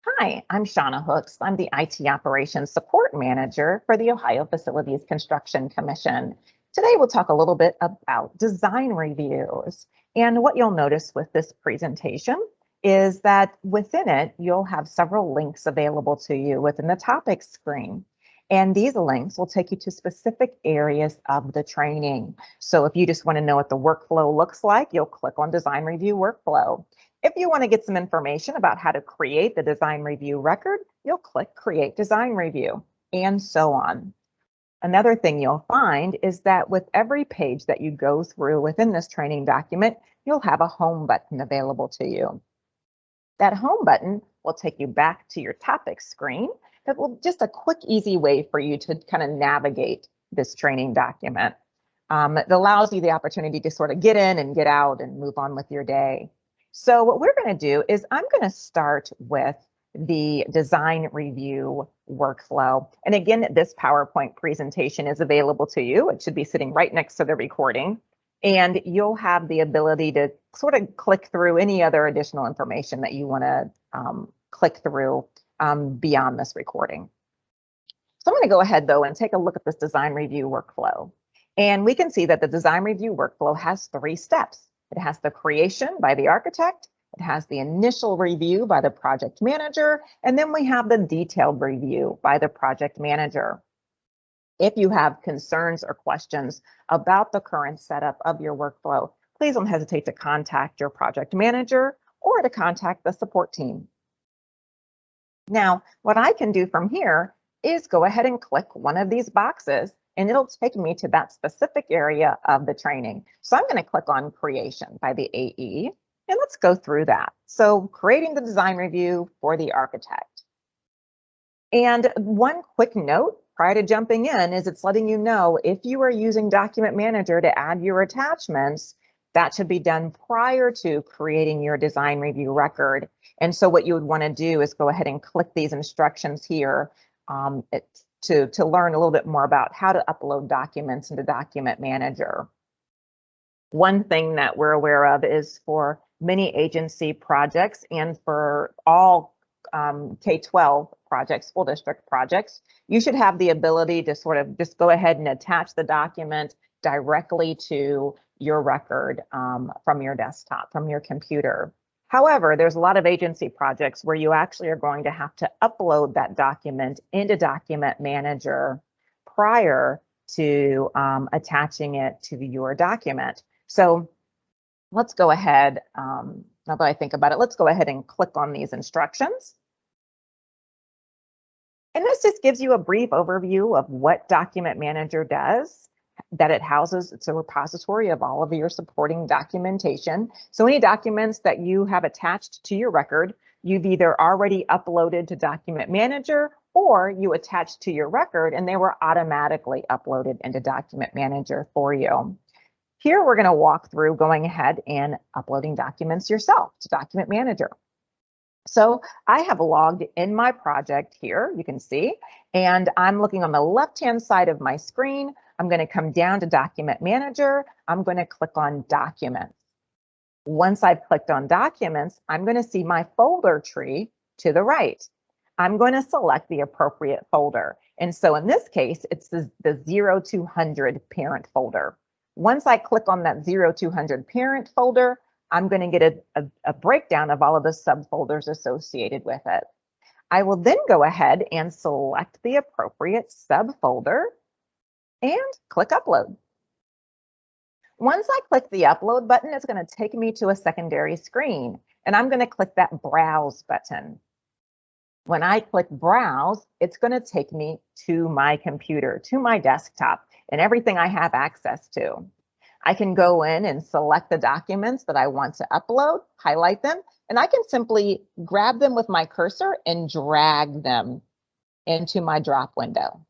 Hi, I'm Shauna Hooks. I'm the IT Operations Support Manager for the Ohio Facilities Construction Commission. Today, we'll talk a little bit about design reviews. And what you'll notice with this presentation is that within it, you'll have several links available to you within the topics screen. And these links will take you to specific areas of the training. So if you just want to know what the workflow looks like, you'll click on Design Review Workflow. If you want to get some information about how to create the design review record, you'll click Create Design Review, and so on. Another thing you'll find is that with every page that you go through within this training document, you'll have a home button available to you. That home button will take you back to your topics screen. That will just a quick, easy way for you to kind of navigate this training document. It allows you the opportunity to sort of get in and get out and move on with your day. So what we're going to do is I'm going to start with the design review workflow. And again, this PowerPoint presentation is available to you. It should be sitting right next to the recording. And you'll have the ability to sort of click through any other additional information that you want to click through beyond this recording. So I'm going to go ahead, though, and take a look at this design review workflow. And we can see that the design review workflow has 3 steps. It has the creation by the architect, it has the initial review by the project manager, and then we have the detailed review by the project manager. If you have concerns or questions about the current setup of your workflow, please don't hesitate to contact your project manager or to contact the support team. Now, what I can do from here is go ahead and click one of these boxes and it'll take me to that specific area of the training. So I'm going to click on Creation by the AE, and let's go through that. So creating the design review for the architect. And one quick note prior to jumping in is it's letting you know if you are using Document Manager to add your attachments, that should be done prior to creating your design review record. And so what you would want to do is go ahead and click these instructions here to learn a little bit more about how to upload documents into Document Manager. One thing that we're aware of is for many agency projects and for all K-12 projects, school district projects, you should have the ability to sort of just go ahead and attach the document directly to your record from your desktop, from your computer. However, there's a lot of agency projects where you actually are going to have to upload that document into Document Manager prior to attaching it to your document. So let's go ahead, now that I think about it, let's go ahead and click on these instructions. And this just gives you a brief overview of what Document Manager does. That it houses, it's a repository of all of your supporting documentation. So any documents that you have attached to your record, you've either already uploaded to Document Manager or you attached to your record and they were automatically uploaded into Document Manager for you. Here we're going to walk through going ahead and uploading documents yourself to Document Manager. So I have logged in my project here, you can see, and I'm looking on the left-hand side of my screen. I'm going to come down to Document Manager. I'm going to click on Documents. Once I've clicked on Documents, I'm going to see my folder tree to the right. I'm going to select the appropriate folder. And so in this case, it's the 0200 parent folder. Once I click on that 0200 parent folder, I'm going to get a breakdown of all of the subfolders associated with it. I will then go ahead and select the appropriate subfolder and click Upload. Once I click the Upload button, it's going to take me to a secondary screen, and I'm going to click that Browse button. When I click Browse, it's going to take me to my computer, to my desktop, and everything I have access to. I can go in and select the documents that I want to upload, highlight them, and I can simply grab them with my cursor and drag them into my drop window.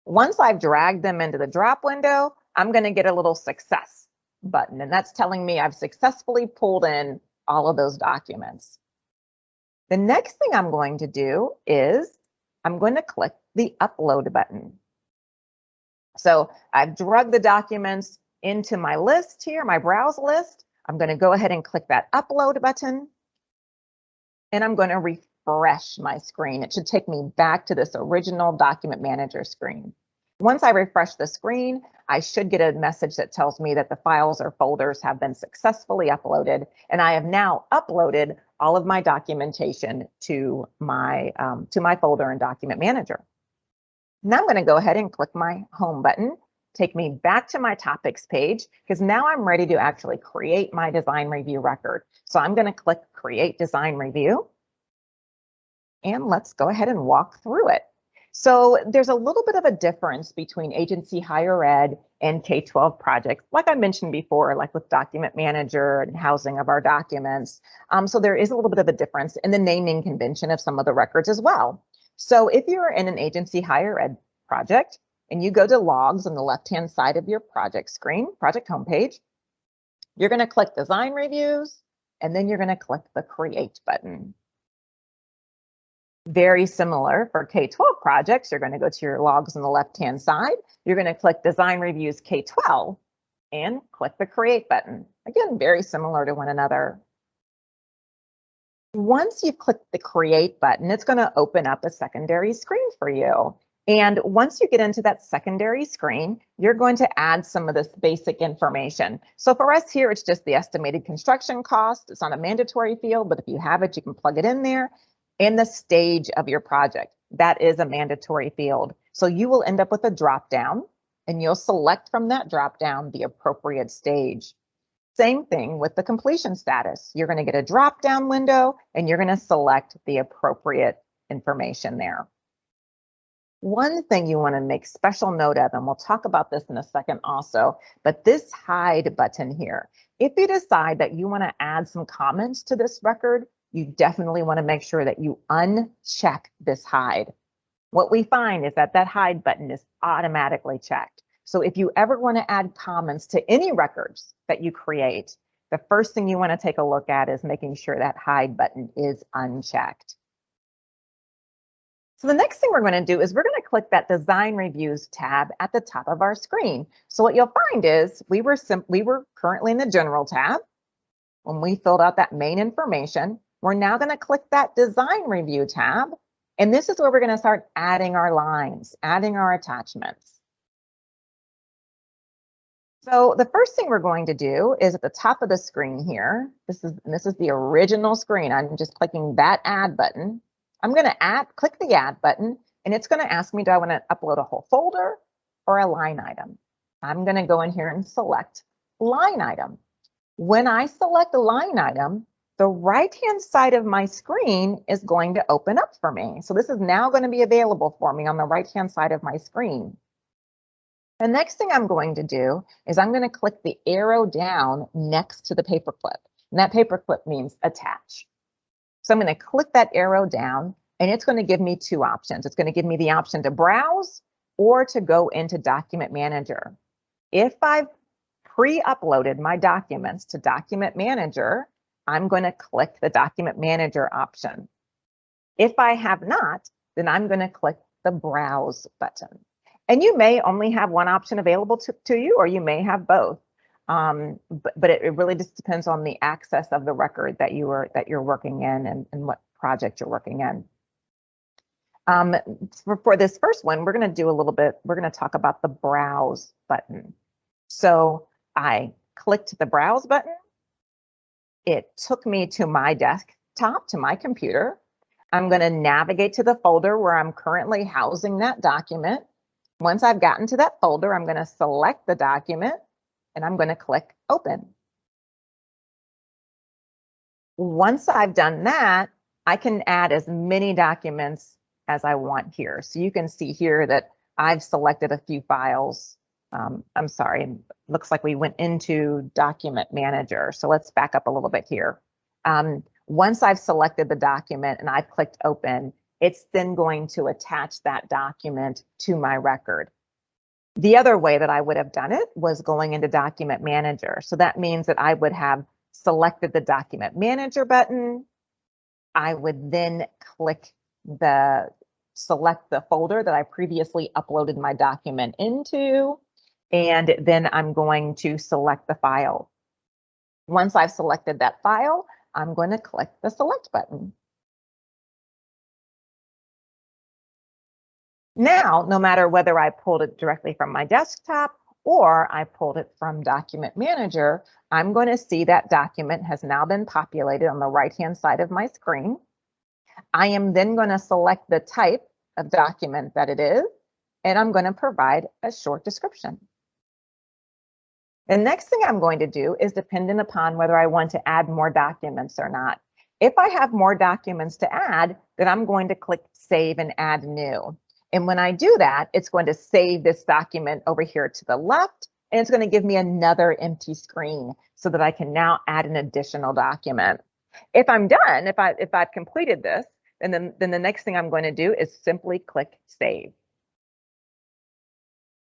Once I've dragged them into the drop window, I'm going to get a little success button, and that's telling me I've successfully pulled in all of those documents. The next thing I'm going to do is I'm going to click the Upload button. So I've dragged the documents into my list here, my browse list. I'm going to go ahead and click that Upload button. and I'm going to refresh my screen. It should take me back to this original Document Manager screen. Once I refresh the screen, I should get a message that tells me that the files or folders have been successfully uploaded, and I have now uploaded all of my documentation to my folder in Document Manager. Now I'm going to go ahead and click my Home button, take me back to my topics page, because now I'm ready to actually create my design review record. So I'm going to click Create Design Review, and let's go ahead and walk through it. So there's a little bit of a difference between agency higher ed and K-12 projects, like I mentioned before, like with Document Manager and housing of our documents. So there is a little bit of a difference in the naming convention of some of the records as well. So if you're in an agency higher ed project and you go to logs on the left-hand side of your project screen, project homepage, you're going to click Design Reviews, and then you're going to click the Create button. Very similar for K-12 projects, you're going to go to your logs on the left-hand side. You're going to click Design Reviews K-12 and click the Create button. Again, very similar to one another. Once you've clicked the Create button, it's going to open up a secondary screen for you. And once you get into that secondary screen, you're going to add some of this basic information. So for us here, it's just the estimated construction cost. It's not a mandatory field, but if you have it, you can plug it in there. And the stage of your project, that is a mandatory field. So you will end up with a drop down, and you'll select from that drop down the appropriate stage. Same thing with the completion status. You're going to get a drop down window, and you're going to select the appropriate information there. One thing you want to make special note of, and we'll talk about this in a second also, but this hide button here, if you decide that you want to add some comments to this record, you definitely want to make sure that you uncheck this hide. What we find is that that hide button is automatically checked. So if you ever want to add comments to any records that you create, the first thing you want to take a look at is making sure that hide button is unchecked. So the next thing we're going to do is we're going to click that Design Reviews tab at the top of our screen. So what you'll find is we were currently in the General tab when we filled out that main information. We're now going to click that Design Review tab, and this is where we're going to start adding our lines, adding our attachments. So the first thing we're going to do is at the top of the screen here, this is the original screen. I'm just clicking that Add button. I'm going to click the Add button, and it's going to ask me, do I want to upload a whole folder or a line item? I'm going to go in here and select line item. When I select a line item, the right-hand side of my screen is going to open up for me. So this is now going to be available for me on the right-hand side of my screen. The next thing I'm going to do is I'm going to click the arrow down next to the paperclip. And that paperclip means attach. So I'm going to click that arrow down, and it's going to give me two options. It's going to give me the option to browse or to go into Document Manager. If I've pre-uploaded my documents to Document Manager, I'm going to click the Document Manager option. If I have not, then I'm going to click the Browse button. And you may only have one option available to you, or you may have both. But it really just depends on the access of the record that you're working in and what project you're working in. For this first one, we're going to talk about the Browse button. So I clicked the Browse button. It took me to my desktop, to my computer. I'm going to navigate to the folder where I'm currently housing that document. Once I've gotten to that folder, I'm going to select the document, and I'm going to click Open. Once I've done that, I can add as many documents as I want here. So you can see here that I've selected a few files. I'm sorry, looks like we went into Document Manager. So let's back up a little bit here. Once I've selected the document and I've clicked Open, it's then going to attach that document to my record. The other way that I would have done it was going into Document Manager. So that means that I would have selected the Document Manager button. I would then select the folder that I previously uploaded my document into, and then I'm going to select the file. Once I've selected that file, I'm going to click the Select button. Now, no matter whether I pulled it directly from my desktop or I pulled it from Document Manager, I'm going to see that document has now been populated on the right-hand side of my screen. I am then going to select the type of document that it is, and I'm going to provide a short description. The next thing I'm going to do is dependent upon whether I want to add more documents or not. If I have more documents to add, then I'm going to click Save and Add New. And when I do that, it's going to save this document over here to the left, and it's going to give me another empty screen so that I can now add an additional document. If I'm done, if I've completed this, then the next thing I'm going to do is simply click Save.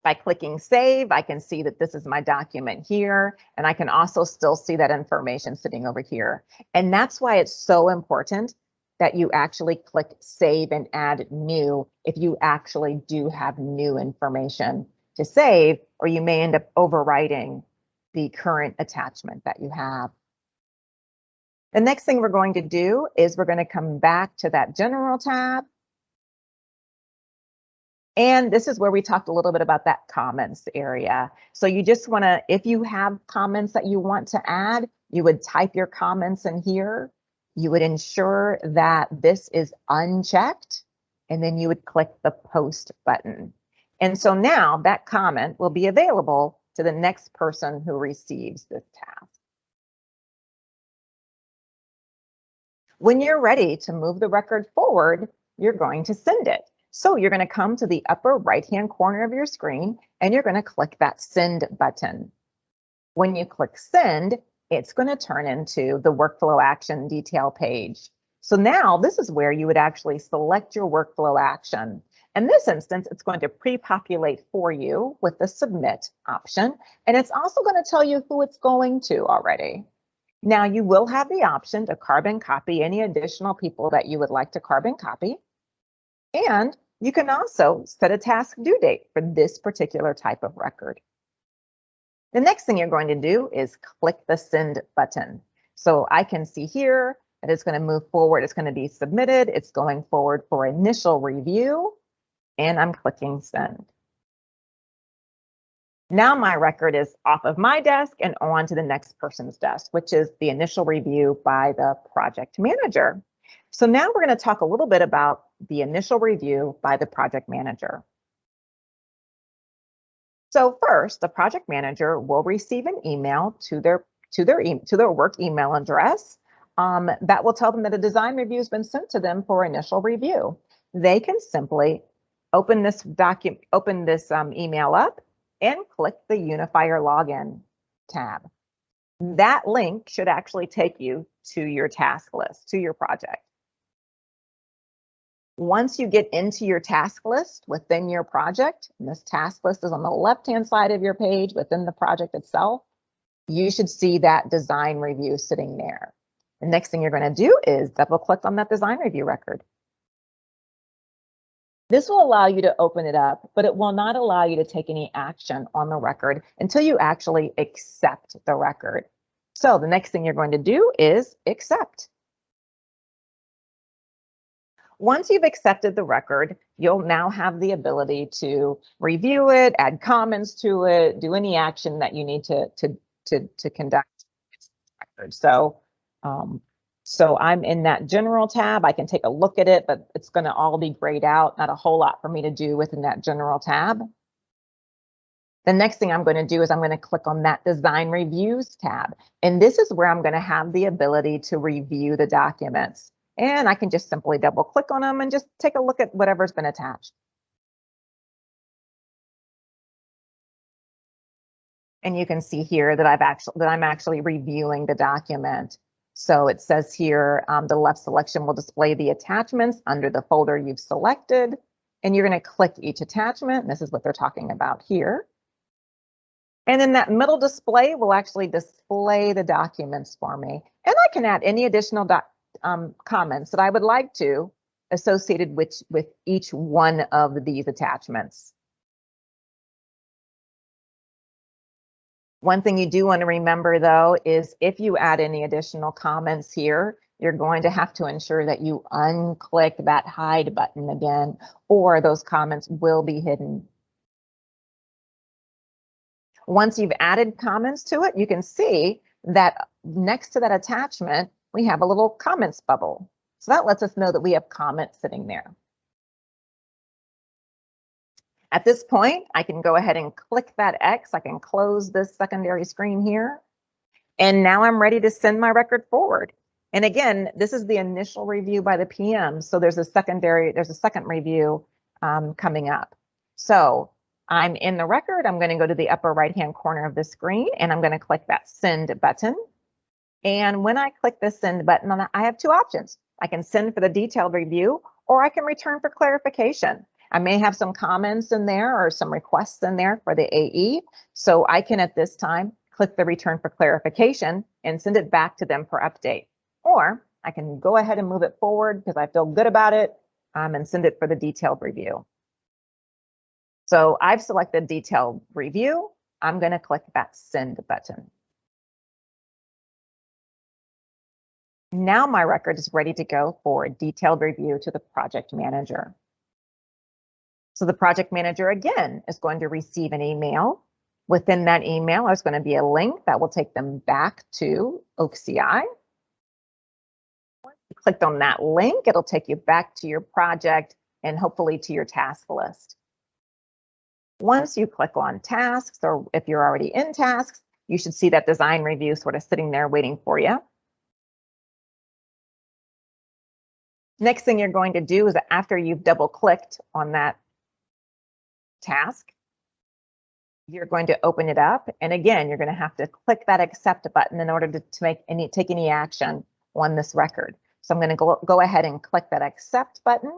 By clicking Save, I can see that this is my document here, and I can also still see that information sitting over here. And that's why it's so important that you actually click Save and Add New if you actually do have new information to save, or you may end up overwriting the current attachment that you have. The next thing we're going to do is we're going to come back to that General tab. And this is where we talked a little bit about that comments area. So you just want to, if you have comments that you want to add, you would type your comments in here. You would ensure that this is unchecked, and then you would click the post button. And so now that comment will be available to the next person who receives this task. When you're ready to move the record forward, you're going to send it. So you're going to come to the upper right-hand corner of your screen, and you're going to click that Send button. When you click Send, it's going to turn into the workflow action detail page. So now this is where you would actually select your workflow action. In this instance, it's going to pre-populate for you with the Submit option, and it's also going to tell you who it's going to already. Now you will have the option to carbon copy any additional people that you would like to carbon copy. And you can also set a task due date for this particular type of record. The next thing you're going to do is click the Send button. So I can see here that it's going to move forward. It's going to be submitted. It's going forward for initial review, and I'm clicking Send. Now my record is off of my desk and on to the next person's desk, which is the initial review by the project manager. So now we're going to talk a little bit about the initial review by the project manager. So first, the project manager will receive an email to their work email address that will tell them that a design review has been sent to them for initial review. They can simply open this email up and click the Unifier Login tab. That link should actually take you to your task list, to your project. Once you get into your task list within your project, and this task list is on the left-hand side of your page within the project itself, you should see that design review sitting there. The next thing you're going to do is double-click on that design review record. This will allow you to open it up, but it will not allow you to take any action on the record until you actually accept the record. So the next thing you're going to do is accept. Once you've accepted the record, you'll now have the ability to review it, add comments to it, do any action that you need to conduct. So I'm in that General tab. I can take a look at it, but it's going to all be grayed out. Not a whole lot for me to do within that General tab. The next thing I'm going to do is I'm going to click on that Design Reviews tab. And this is where I'm going to have the ability to review the documents. And I can just simply double click on them and just take a look at whatever's been attached. And you can see here that I'm actually reviewing the document. So it says here, the left selection will display the attachments under the folder you've selected. And you're going to click each attachment. And this is what they're talking about here. And then that middle display will actually display the documents for me. And I can add any additional comments that I would like to associated with each one of these attachments. One thing you do want to remember, though, is if you add any additional comments here, you're going to have to ensure that you unclick that hide button again, or those comments will be hidden. Once you've added comments to it, you can see that next to that attachment, we have a little comments bubble. So that lets us know that we have comments sitting there. At this point, I can go ahead and click that X. I can close this secondary screen here. And now I'm ready to send my record forward. And again, this is the initial review by the PM. So there's a second review coming up. So I'm in the record. I'm going to go to the upper right-hand corner of the screen, and I'm going to click that send button. And when I click the send button, I have two options. I can send for the detailed review, or I can return for clarification. I may have some comments in there or some requests in there for the AE. So I can, at this time, click the return for clarification and send it back to them for update. Or I can go ahead and move it forward because I feel good about it and send it for the detailed review. So I've selected detailed review. I'm going to click that send button. Now my record is ready to go for a detailed review to the project manager. So the project manager, again, is going to receive an email. Within that email, there's going to be a link that will take them back to OCI. Once you clicked on that link, it'll take you back to your project and hopefully to your task list. Once you click on tasks, or if you're already in tasks, you should see that design review sort of sitting there waiting for you. Next thing you're going to do is after you've double clicked on that task, you're going to open it up. And again, you're going to have to click that accept button in order to take any action on this record. So I'm going to go ahead and click that accept button.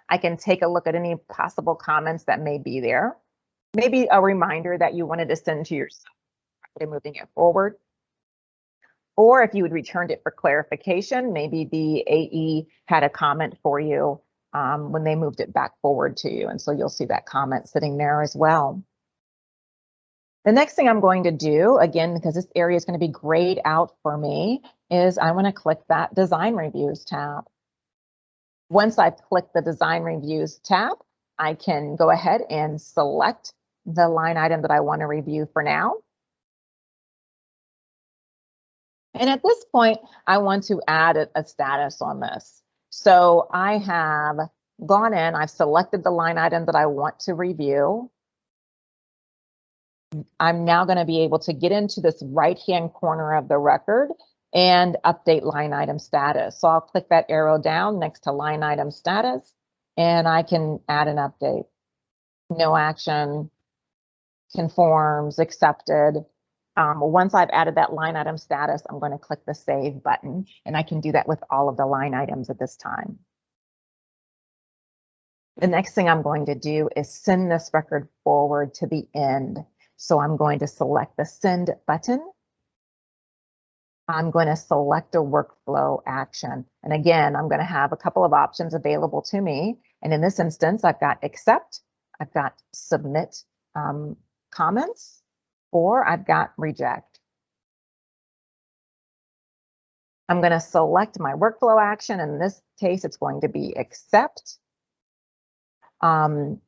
I can take a look at any possible comments that may be there. Maybe a reminder that you wanted to send to yourself by moving it forward. Or if you had returned it for clarification, maybe the AE had a comment for you when they moved it back forward to you. And so you'll see that comment sitting there as well. The next thing I'm going to do, again, because this area is going to be grayed out for me, is I want to click that design reviews tab. Once I've clicked the design reviews tab, I can go ahead and select the line item that I want to review for now. And at this point, I want to add a status on this. So I have gone in, I've selected the line item that I want to review. I'm now going to be able to get into this right-hand corner of the record and update line item status. So I'll click that arrow down next to line item status, and I can add an update. No action, conforms, accepted. Once I've added that line item status, I'm going to click the save button, and I can do that with all of the line items at this time. The next thing I'm going to do is send this record forward to the end. So I'm going to select the send button. I'm going to select a workflow action. And again, I'm going to have a couple of options available to me. And in this instance, I've got accept, I've got submit comments, or I've got reject. I'm going to select my workflow action. In this case, it's going to be accept. And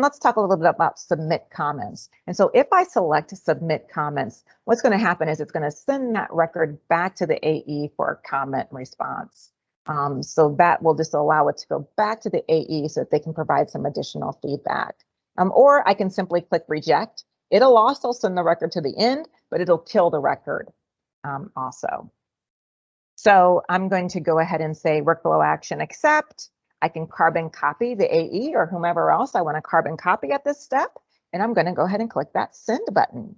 let's talk a little bit about submit comments. And so if I select submit comments, what's going to happen is it's going to send that record back to the AE for a comment response. So that will just allow it to go back to the AE so that they can provide some additional feedback. Or I can simply click reject. It'll also send the record to the end, but it'll kill the record also. So I'm going to go ahead and say workflow action accept. I can carbon copy the AE or whomever else I want to carbon copy at this step. And I'm going to go ahead and click that send button.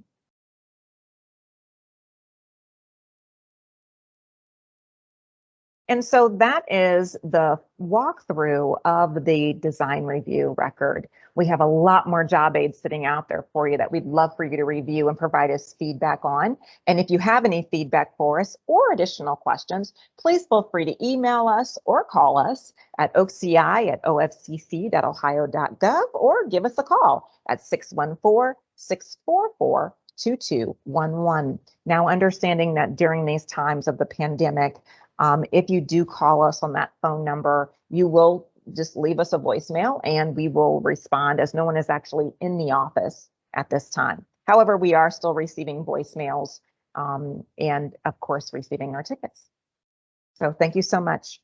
And so that is the walkthrough of the design review record. We have a lot more job aids sitting out there for you that we'd love for you to review and provide us feedback on. And if you have any feedback for us or additional questions, please feel free to email us or call us at oci@ofcc.ohio.gov or give us a call at 614-644-2222. 888-888-2211. Now, understanding that during these times of the pandemic, if you do call us on that phone number, you will just leave us a voicemail and we will respond, as no one is actually in the office at this time. However, we are still receiving voicemails and of course receiving our tickets. So thank you so much.